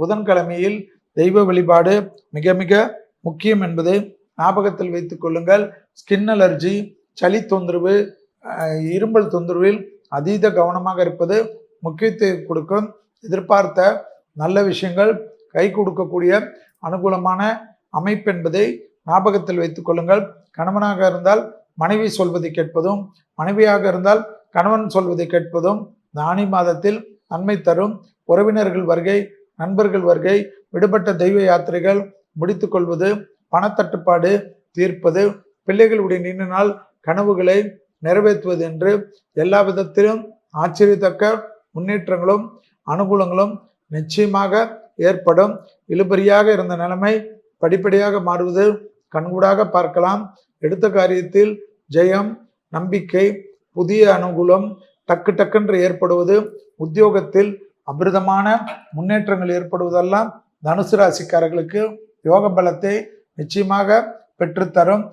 புதன்கிழமையில் தெய்வ வழிபாடு மிக மிக முக்கியம் என்பதை ஞாபகத்தில் வைத்துக் கொள்ளுங்கள். ஸ்கின் அலர்ஜி, சளி தொந்தரவு, இரும்பல் தொந்தரவில் அதீத கவனமாக இருப்பது முக்கியத்துவம் கொடுக்கும். எதிர்பார்த்த நல்ல விஷயங்கள் கை கொடுக்கக்கூடிய அனுகூலமான அமைப்பு என்பதை ஞாபகத்தில் வைத்துக் கொள்ளுங்கள். கணவனாக இருந்தால் மனைவி சொல்வதை கேட்பதும், மனைவியாக இருந்தால் கணவன் சொல்வதை கேட்பதும் ஆனி மாதத்தில் நன்மை தரும். உறவினர்கள் வருகை, நண்பர்கள் வருகை, விடுபட்ட தெய்வ யாத்திரைகள் முடித்துக் கொள்வது, பணத்தட்டுப்பாடு தீர்ப்பது, பிள்ளைகளுடைய நீண்ட நாள் கனவுகளை நிறைவேற்றுவது என்று எல்லா விதத்திலும் ஆச்சரியத்தக்க முன்னேற்றங்களும் அனுகூலங்களும் நிச்சயமாக ஏற்படும். இழுபறியாக இருந்த நிலைமை படிப்படியாக மாறுவது கண்கூடாக பார்க்கலாம். எடுத்த காரியத்தில் ஜெயம், நம்பிக்கை, புதிய அனுகூலம் டக்கு டக்குன்று ஏற்படுவது, உத்தியோகத்தில் அபிரிதமான முன்னேற்றங்கள் ஏற்படுவதெல்லாம் தனுசு ராசிக்காரர்களுக்கு யோக பலத்தை நிச்சயமாக பெற்றுத்தரும்.